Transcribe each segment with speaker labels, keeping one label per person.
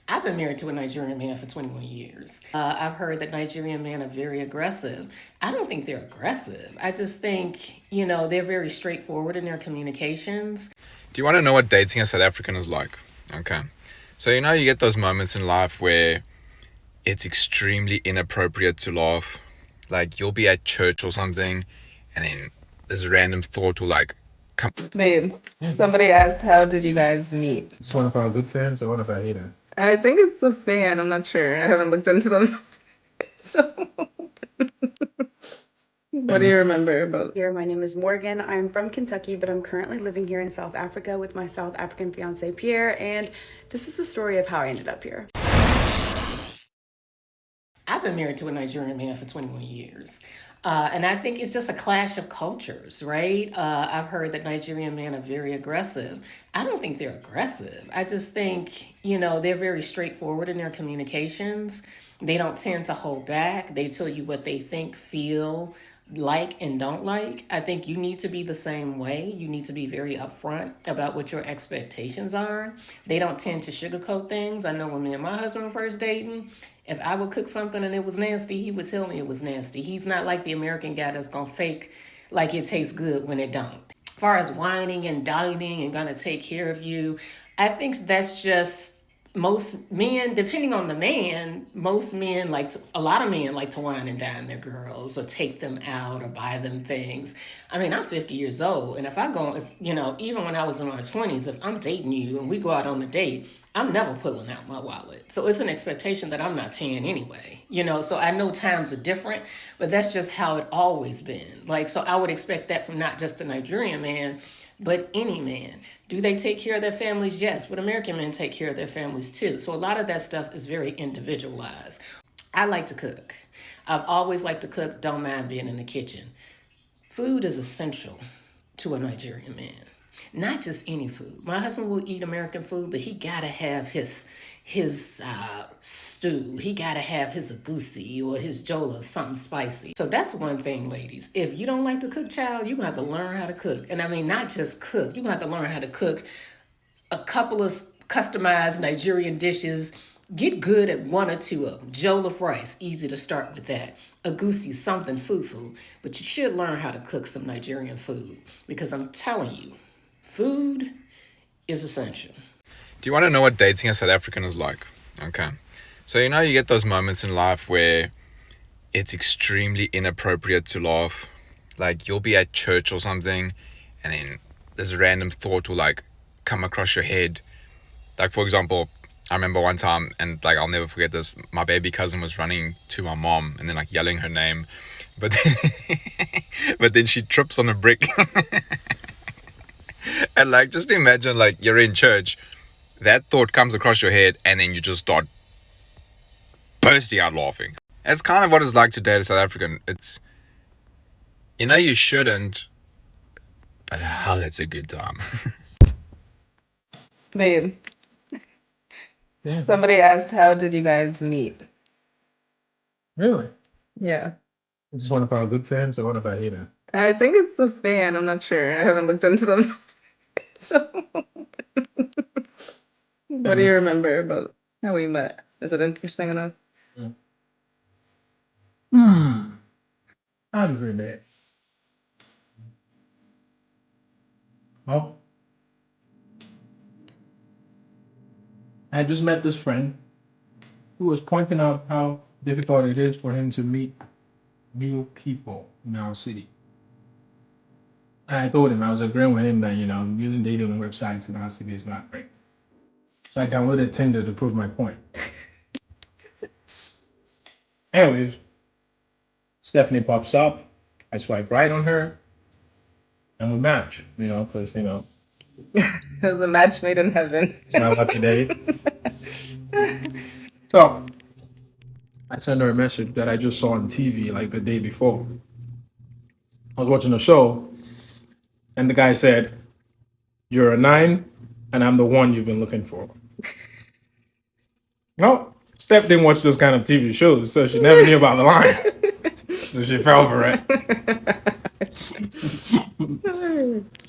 Speaker 1: I've been married to a Nigerian man for 21 years. I've heard that Nigerian men are very aggressive. I don't think they're aggressive. I just think, they're very straightforward in their communications.
Speaker 2: Do you want to know what dating a South African is like? Okay. So, you get those moments in life where it's extremely inappropriate to laugh. Like, you'll be at church or something, and then this random thought will, like, come.
Speaker 3: Babe, somebody asked, how did you guys meet?
Speaker 4: It's one of our good fans or one of our haters?
Speaker 3: I think it's a fan. I'm not sure. I haven't looked into them. So, what do you remember about?
Speaker 5: Here, my name is Morgan. I'm from Kentucky, but I'm currently living here in South Africa with my South African fiance Pierre, and this is the story of how I ended up here.
Speaker 1: I've been married to a Nigerian man for 21 years. And I think it's just a clash of cultures, right? I've heard that Nigerian men are very aggressive. I don't think they're aggressive. I just think, they're very straightforward in their communications. They don't tend to hold back. They tell you what they think, feel, like, and don't like. I think you need to be the same way. You need to be very upfront about what your expectations are. They don't tend to sugarcoat things. I know when me and my husband were first dating, if I would cook something and it was nasty, he would tell me it was nasty. He's not like the American guy that's gonna fake like it tastes good when it don't. As far as whining and dining and gonna take care of you, I think that's just most men, depending on the man, most men a lot of men like to wine and dine their girls or take them out or buy them things. I mean, I'm 50 years old, and even when I was in my 20s, if I'm dating you and we go out on a date, I'm never pulling out my wallet. So it's an expectation that I'm not paying anyway, so I know times are different, but that's just how it always been. So I would expect that from not just a Nigerian man, but any man. Do they take care of their families? Yes, but American men take care of their families too. So a lot of that stuff is very individualized. I like to cook. I've always liked to cook, don't mind being in the kitchen. Food is essential to a Nigerian man. Not just any food. My husband will eat American food, but he gotta have his stew. He gotta have his agusi or his jollof, something spicy. So that's one thing, ladies. If you don't like to cook, child, you're gonna have to learn how to cook. And I mean, not just cook. You're gonna have to learn how to cook a couple of customized Nigerian dishes. Get good at one or two of them. Jollof rice, easy to start with that. Agusi, something fufu. But you should learn how to cook some Nigerian food, because I'm telling you, food is essential.
Speaker 2: Do you want to know what dating a South African is like? Okay. So, you get those moments in life where it's extremely inappropriate to laugh. Like, you'll be at church or something, and then this random thought will, like, come across your head. Like, for example, I remember one time, and, like, I'll never forget this, my baby cousin was running to my mom and then, like, yelling her name. But then, but then she trips on a brick. And, like, just imagine, like, you're in church, that thought comes across your head, and then you just start bursting out laughing. That's kind of what it's like to date a South African. It's, you shouldn't, but hell, it's a good time.
Speaker 3: Babe,
Speaker 4: Yeah.
Speaker 3: somebody asked, how did you guys meet?
Speaker 4: Really?
Speaker 3: Yeah.
Speaker 4: It's one of our good fans or one of our haters?
Speaker 3: I think it's a fan. I'm not sure. I haven't looked into them. So, what do you remember about how we met? Is it interesting enough?
Speaker 4: How did we met? Well, I just met this friend who was pointing out how difficult it is for him to meet new people in our city. And I told him, I was agreeing with him that, using dating websites in our city is not great. So I downloaded Tinder to prove my point. Anyways, Stephanie pops up. I swipe right on her, and we match, because,
Speaker 3: It was a match made in heaven.
Speaker 4: it's my lucky day. So I sent her a message that I just saw on TV like the day before. I was watching a show, and the guy said, "You're a 9, and I'm the one you've been looking for." No, Steph didn't watch those kind of TV shows, so she never knew about the line. So she fell for it.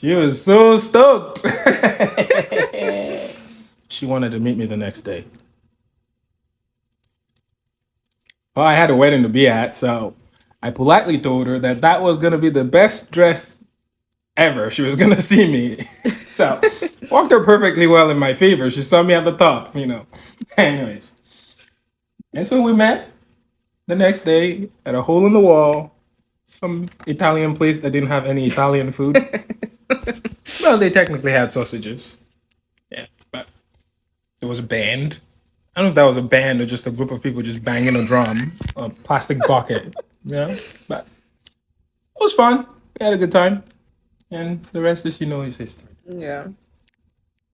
Speaker 4: She was so stoked. She wanted to meet me the next day. Well, I had a wedding to be at, so I politely told her that that was gonna be the best dress ever. She was gonna see me. So worked her perfectly well in my favor. She saw me at the top, you know. Anyways. And so we met the next day at a hole in the wall, some Italian place that didn't have any Italian food. Well, they technically had sausages. Yeah, but there was a band. I don't know if that was a band or just a group of people just banging a drum, a plastic bucket, you know? But it was fun. We had a good time. And the rest, as you know, is history.
Speaker 3: Yeah.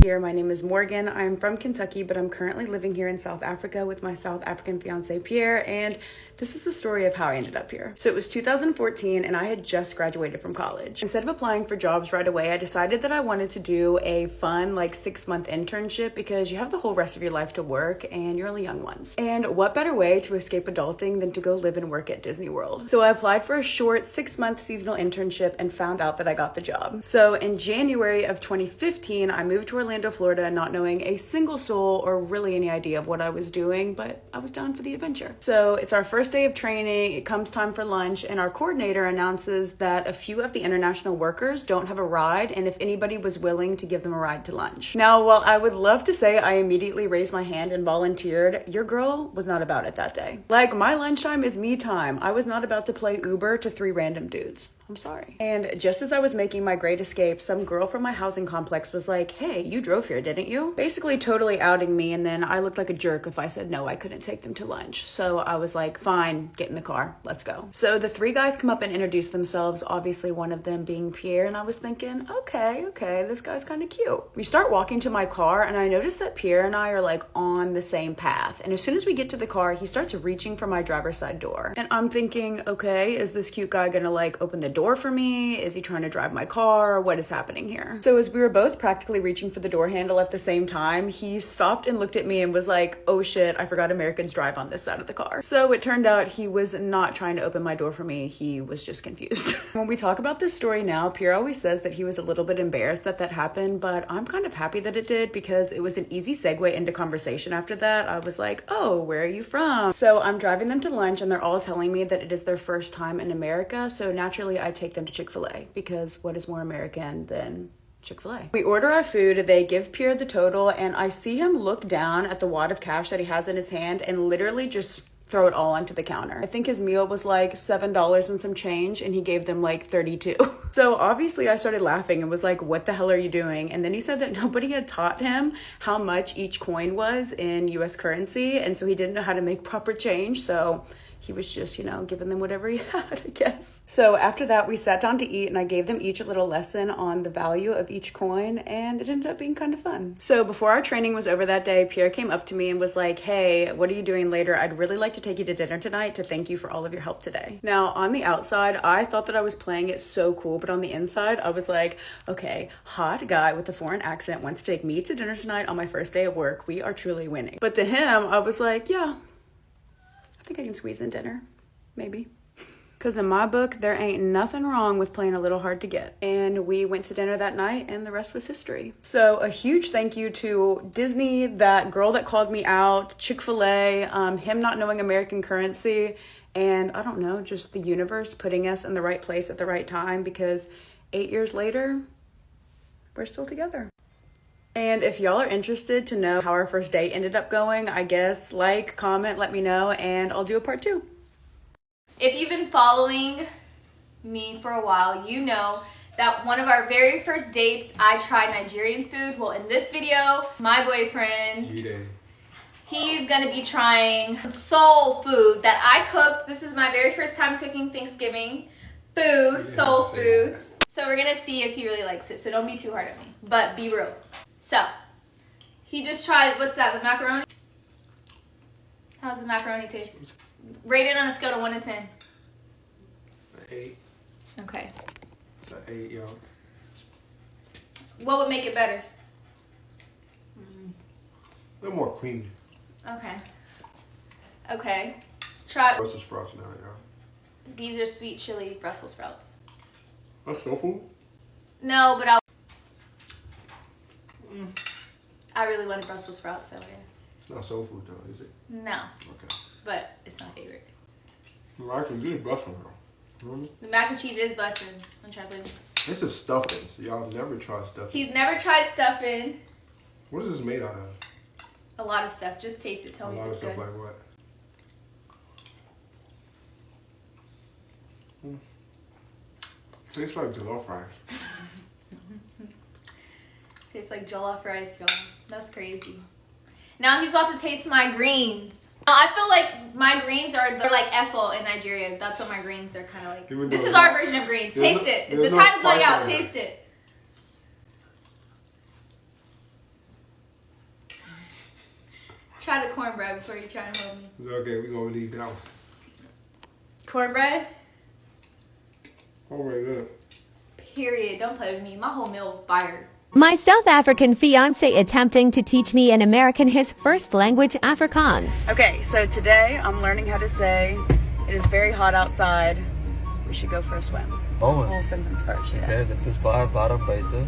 Speaker 5: Here, my name is Morgan. I'm from Kentucky, but I'm currently living here in South Africa with my South African fiance Pierre, and this is the story of how I ended up here. So it was 2014 and I had just graduated from college. Instead of applying for jobs right away, I decided that I wanted to do a fun 6-month internship because you have the whole rest of your life to work and you're only young ones. And what better way to escape adulting than to go live and work at Disney World? So I applied for a short 6-month seasonal internship and found out that I got the job. So in January of 2015, I moved to Orlando, Florida, not knowing a single soul or really any idea of what I was doing, but I was down for the adventure. So it's our first day of training. It comes time for lunch, and our coordinator announces that a few of the international workers don't have a ride, and if anybody was willing to give them a ride to lunch. Now, while I would love to say I immediately raised my hand and volunteered, your girl was not about it that day. My lunchtime is me time. I was not about to play Uber to 3 random dudes. I'm sorry. And just as I was making my great escape, some girl from my housing complex was like, hey, you drove here, didn't you? Basically totally outing me, and then I looked like a jerk if I said no, I couldn't take them to lunch. So I was like, fine, get in the car, let's go. So the 3 guys come up and introduce themselves, obviously one of them being Pierre, and I was thinking, okay, this guy's kind of cute. We start walking to my car, and I notice that Pierre and I are on the same path. And as soon as we get to the car, he starts reaching for my driver's side door. And I'm thinking, okay, is this cute guy gonna open the door for me? Is he trying to drive my car? What is happening here? So as we were both practically reaching for the door handle at the same time, he stopped and looked at me and was like, oh shit, I forgot Americans drive on this side of the car. So it turned out he was not trying to open my door for me. He was just confused. When we talk about this story now, Pierre always says that he was a little bit embarrassed that that happened, but I'm kind of happy that it did because it was an easy segue into conversation after that. I was like, oh, where are you from? So I'm driving them to lunch and they're all telling me that it is their first time in America. So naturally I take them to Chick-fil-A because what is more American than Chick-fil-A? We order our food, they give Pierre the total, and I see him look down at the wad of cash that he has in his hand and literally just throw it all onto the counter. I think his meal was $7 and some change, and he gave them 32. So obviously I started laughing and was like, what the hell are you doing? And then he said that nobody had taught him how much each coin was in US currency, and so he didn't know how to make proper change, so he was just, giving them whatever he had, I guess. So after that, we sat down to eat and I gave them each a little lesson on the value of each coin, and it ended up being kind of fun. So before our training was over that day, Pierre came up to me and was like, hey, what are you doing later? I'd really like to take you to dinner tonight to thank you for all of your help today. Now, on the outside, I thought that I was playing it so cool, but on the inside, I was like, okay, hot guy with a foreign accent wants to take me to dinner tonight on my first day of work. We are truly winning. But to him, I was like, yeah, I think I can squeeze in dinner, maybe. Because in my book, there ain't nothing wrong with playing a little hard to get. And we went to dinner that night and the rest was history. So a huge thank you to Disney, that girl that called me out, Chick-fil-A, him not knowing American currency, and I don't know, just the universe putting us in the right place at the right time, because 8 years later, we're still together. And if y'all are interested to know how our first date ended up going, I guess comment, let me know, and I'll do a part 2.
Speaker 6: If you've been following me for a while, you know that one of our very first dates, I tried Nigerian food. Well, in this video, my boyfriend, he's gonna be trying soul food that I cooked. This is my very first time cooking Thanksgiving food, soul food. So we're gonna see if he really likes it. So don't be too hard on me, but be real. So, he just tried, what's that, the macaroni? How does the macaroni taste? Rate it on a scale of 1 to 10.
Speaker 7: 8.
Speaker 6: Okay.
Speaker 7: It's an 8, yo.
Speaker 6: What would make it better?
Speaker 7: A little more creamy.
Speaker 6: Okay. Okay. Try.
Speaker 7: Brussels sprouts now, yo.
Speaker 6: These are sweet chili Brussels sprouts.
Speaker 7: That's soul food?
Speaker 6: No, but I really wanted Brussels sprouts, so yeah.
Speaker 7: It's not soul food though, is it?
Speaker 6: No,
Speaker 7: Okay.
Speaker 6: but it's my favorite.
Speaker 7: Well, I can do the best one though. You know what I mean?
Speaker 6: The mac and cheese is busting. I'm trying to.
Speaker 7: This is stuffings. Y'all have never tried stuffing.
Speaker 6: He's never tried stuffing.
Speaker 7: What is this made out of?
Speaker 6: A lot of stuff. Just taste it. Tell
Speaker 7: A
Speaker 6: me
Speaker 7: lot
Speaker 6: if
Speaker 7: of
Speaker 6: it's
Speaker 7: stuff
Speaker 6: good.
Speaker 7: like what? Tastes like jollof rice.
Speaker 6: Tastes like jollof rice, y'all. That's crazy. Now he's about to taste my greens. I feel like my greens they're like Ethel in Nigeria. That's what my greens are kind of like.
Speaker 7: Even
Speaker 6: This
Speaker 7: though
Speaker 6: is
Speaker 7: it's
Speaker 6: our
Speaker 7: not-
Speaker 6: version of greens.
Speaker 7: there's
Speaker 6: Taste
Speaker 7: no-
Speaker 6: it.
Speaker 7: there's
Speaker 6: The
Speaker 7: no
Speaker 6: time's going
Speaker 7: spice
Speaker 6: out.
Speaker 7: in it.
Speaker 6: Taste it. Try the cornbread before you try and hold me.
Speaker 7: It's okay, we're gonna leave it out.
Speaker 6: Cornbread?
Speaker 7: Oh my god.
Speaker 6: Period. Don't play with me. My whole meal fire.
Speaker 8: My South African fiance attempting to teach me in American his first language, Afrikaans.
Speaker 5: Okay, so today I'm learning how to say, it is very hot outside. We should go for a swim.
Speaker 9: Baie.
Speaker 5: Whole sentence first. Yeah.
Speaker 9: Okay, dit is baie warm buite.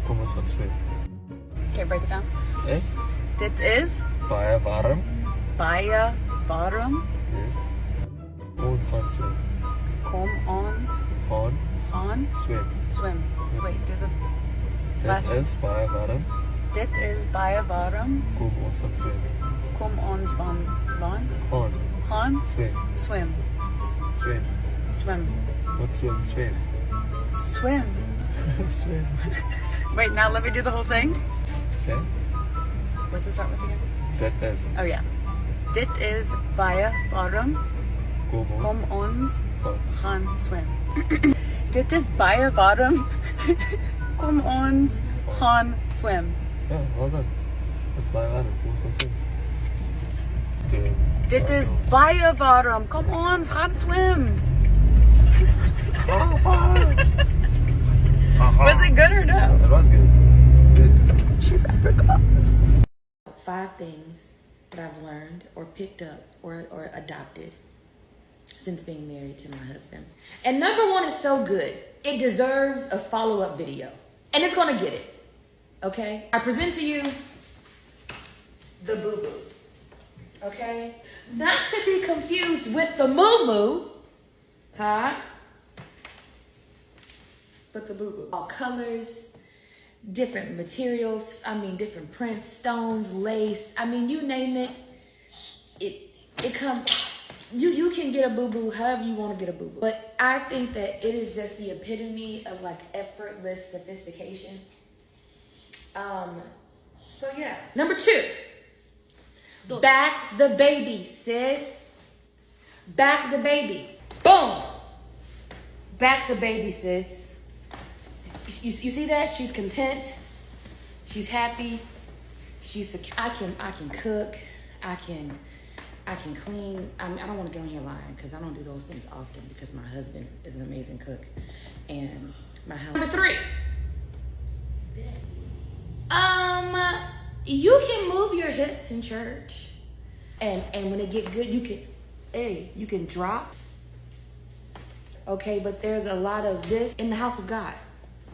Speaker 9: Kom ons gaan swem.
Speaker 5: Okay, break it down.
Speaker 9: Is
Speaker 5: Dit is
Speaker 9: baie warm.
Speaker 5: baie warm.
Speaker 9: Yes. Ons gaan swem.
Speaker 5: Kom ons
Speaker 9: Gaan
Speaker 5: gaan
Speaker 9: swem.
Speaker 5: swim. Wait, do the
Speaker 9: Dit
Speaker 5: Last-
Speaker 9: is baie warm.
Speaker 5: dit is baie warm.
Speaker 9: Kom ons gaan swem.
Speaker 5: Kom ons van
Speaker 9: Gaan
Speaker 5: gaan
Speaker 9: swem.
Speaker 5: swim.
Speaker 9: Swem.
Speaker 5: Swim.
Speaker 9: Wat swem? Swem.
Speaker 5: Swim.
Speaker 9: Swem.
Speaker 5: Wait, now let me do the whole thing.
Speaker 9: Okay.
Speaker 5: What's it start with again?
Speaker 9: Dit is
Speaker 5: Oh yeah. Dit is baie warm.
Speaker 9: kom ons
Speaker 5: Kom ons
Speaker 9: gaan
Speaker 5: gaan swim. Dit is baie warm. Kom ons gaan swim.
Speaker 9: Ja, wel dan. Dit is baie warm. Kom ons gaan swem. Okay.
Speaker 5: Dit is baie warm. Kom ons gaan swim. Was it good or no?
Speaker 9: It was good. It's good.
Speaker 5: She's Afrikaans.
Speaker 10: 5 things that I've learned or picked up or adopted since being married to my husband. And number 1 is so good. It deserves a follow-up video. And it's gonna get it. Okay? I present to you the boo-boo. Okay? Not to be confused with the moo-moo. Huh? But the boo-boo. All colors, different materials, different prints, stones, lace, you name it. It comes, you can get a boo-boo however you want to get a boo-boo. But I think that it is just the epitome of like effortless sophistication. So yeah. Number 2, back the baby, sis. Back the baby. Boom. Back the baby, sis. You see that? She's content. She's happy. She's secure. I can cook. I can clean. I don't want to get on here lying because I don't do those things often because my husband is an amazing cook and my house. Number 3. You can move your hips in church, and when it get good, you can drop. Okay, but there's a lot of this in the house of God.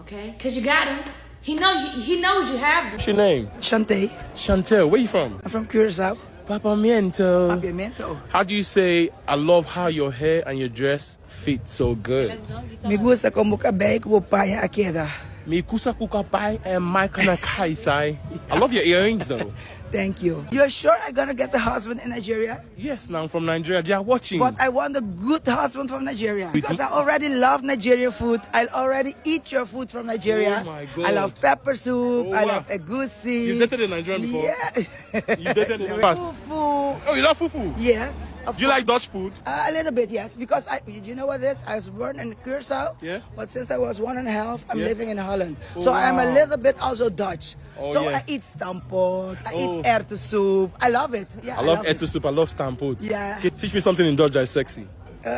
Speaker 10: Okay, cause you got him. He knows you have them.
Speaker 11: What's your name?
Speaker 12: Shante,
Speaker 11: Chantel. Where you from?
Speaker 12: I'm from Curacao.
Speaker 11: Papamiento.
Speaker 12: Papiamento.
Speaker 11: How do you say, I love how your hair and your dress fit so good?
Speaker 12: Me gusta como cabello como paia a queda.
Speaker 11: Mi kusa kuka pai and my kana kaisai. I love your earrings though.
Speaker 12: Thank you. You're sure I'm gonna get a husband in Nigeria?
Speaker 11: Yes, now I'm from Nigeria. They are watching.
Speaker 12: But I want a good husband from Nigeria. Because I already love Nigerian food. I'll already eat your food from Nigeria.
Speaker 11: Oh my God.
Speaker 12: I love pepper soup.
Speaker 11: Oh,
Speaker 12: I
Speaker 11: wow.
Speaker 12: love egusi.
Speaker 11: You dated a Nigerian before?
Speaker 12: Yeah.
Speaker 11: You dated in the past?
Speaker 12: Fufu.
Speaker 11: Oh, you love fufu?
Speaker 12: Yes. Of
Speaker 11: Do you like Dutch food?
Speaker 12: A little bit, yes. Because you know what it is? I was born in Curacao.
Speaker 11: Yeah.
Speaker 12: But since I was 1.5, I'm
Speaker 11: Yeah.
Speaker 12: living in Holland.
Speaker 11: Oh,
Speaker 12: so I'm a
Speaker 11: wow.
Speaker 12: little bit also Dutch.
Speaker 11: Oh,
Speaker 12: so
Speaker 11: yeah.
Speaker 12: I eat stampot. I
Speaker 11: Oh.
Speaker 12: eat erwten soup. I love it. Yeah,
Speaker 11: I love
Speaker 12: it.
Speaker 11: ete soup. I love stamppot.
Speaker 12: Yeah.
Speaker 11: Okay, teach me something in Dutch that is sexy.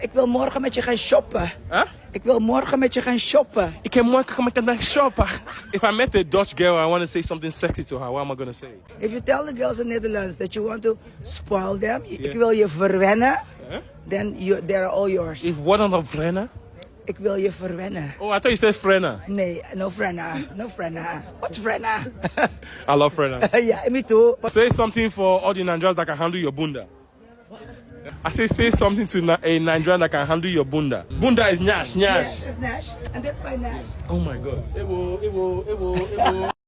Speaker 12: Ik wil morgen met je gaan shoppen.
Speaker 11: Huh?
Speaker 12: Ik wil morgen met je gaan shoppen.
Speaker 11: Ik heb morgen met een shopper. If I met a Dutch girl, I want to say something sexy to her. What am I going to say?
Speaker 12: If you tell the girls in Netherlands that you want to spoil them,
Speaker 11: Yeah.
Speaker 12: ik wil je verwennen,
Speaker 11: Huh?
Speaker 12: then they're all yours.
Speaker 11: If what on the vrienden?
Speaker 12: Ik wil je verwennen.
Speaker 11: Oh, I thought you said Frenna.
Speaker 12: Nee, no Frenna. No Frenna. What Frenna?
Speaker 11: I love Frenna.
Speaker 12: Yeah, me too.
Speaker 11: Say something for all the Nigerians that can handle your bunda. I say something to a Nigerian that can handle your bunda. Bunda is Nash.
Speaker 12: Yes, it's Nash. And that's my Nash.
Speaker 11: Oh my God. Ewo.